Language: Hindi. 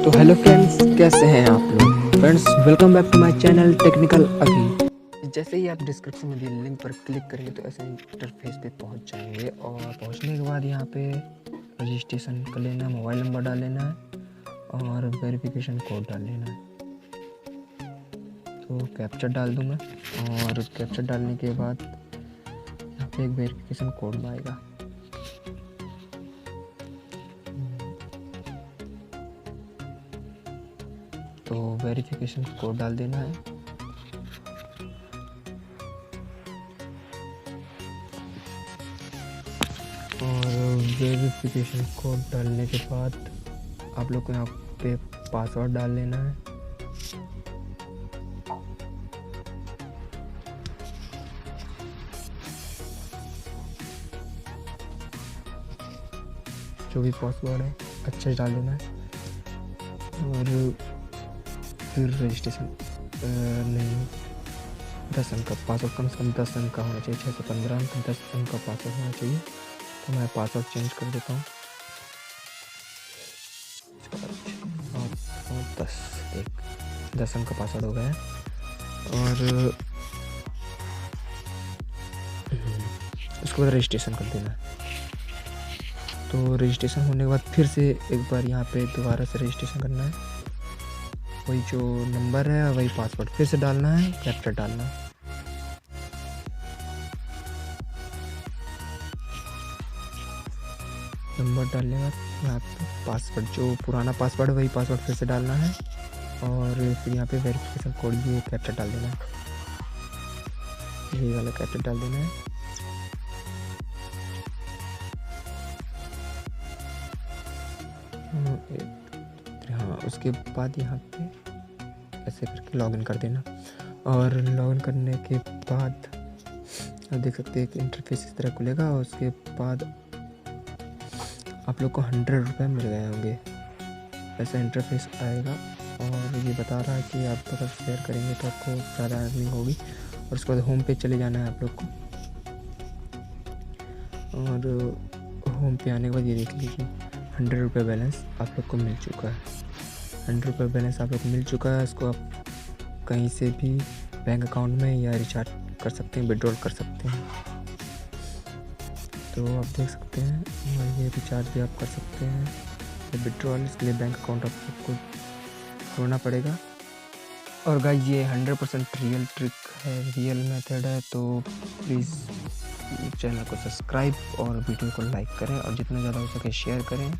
तो हेलो फ्रेंड्स, कैसे हैं आप लोग। Friends, welcome back to my channel technical अभी। जैसे ही आप डिस्क्रिप्शन में दिए लिंक पर क्लिक करेंगे तो ऐसे इंटरफेस पे पहुंच जाएंगे और पहुंचने के बाद यहाँ पे रजिस्ट्रेशन कर लेना है, मोबाइल नंबर डाल लेना है और वेरिफिकेशन कोड डाल लेना है। तो कैप्चर डाल दूँ मैं और कैप्चर डालने के बाद यहाँ पे एक वेरिफिकेशन कोड आएगा। तो वेरिफिकेशन कोड डाल देना है और वेरिफिकेशन कोड डालने के बाद आप लोग को यहाँ पे पासवर्ड डाल लेना है। जो भी पासवर्ड है अच्छे से डाल देना है और फिर रजिस्ट्रेशन नहीं 10 अंक का पासवर्ड, कम से कम 10 अंक का होना चाहिए, 6 से 15 अंक 10 अंक का पासवर्ड होना चाहिए। तो मैं पासवर्ड चेंज कर देता हूँ और 10 अंक का पासवर्ड हो गया है। और उसके बाद रजिस्ट्रेशन कर देना है। तो रजिस्ट्रेशन होने के बाद फिर से एक बार यहाँ पे दोबारा से रजिस्ट्रेशन करना है। वही जो नंबर है वही पासवर्ड फिर से डालना है, कैप्चर डालना है। नंबर डालने के बाद यहाँ पे पासवर्ड जो पुराना पासवर्ड है वही पासवर्ड फिर से डालना है और फिर यहाँ पे वेरिफिकेशन कोड भी कैप्चर डाल देना है, यही वाला कैप्चर डाल देना है। हाँ, उसके बाद यहाँ पे ऐसे करके लॉगिन कर देना और लॉगिन करने के बाद आप देख सकते हैं एक इंटरफेस इस तरह खुलेगा और उसके बाद आप लोग को 100 रुपये मिल गए होंगे, ऐसा इंटरफेस आएगा। और ये बता रहा है कि आप अगर शेयर करेंगे तो आपको ज़्यादा अर्निंग होगी। और उसके बाद होम पे चले जाना है आप लोग को और होम पे आने के बाद ये देख लीजिए 100 रुपये बैलेंस आप लोग को मिल चुका है। 100 रुपये बैलेंस आप लोग को मिल चुका है। इसको आप कहीं से भी बैंक अकाउंट में या रिचार्ज कर सकते हैं, विड्रॉल कर सकते हैं। तो आप देख सकते हैं और ये रिचार्ज भी आप कर सकते हैं या विड्रॉल। इसके लिए बैंक अकाउंट आपको खोलना पड़ेगा। और गाइस ये 100% रियल ट्रिक है, रियल मेथड है। तो प्लीज़ चैनल को सब्सक्राइब और वीडियो को लाइक करें और जितना ज़्यादा हो सके शेयर करें।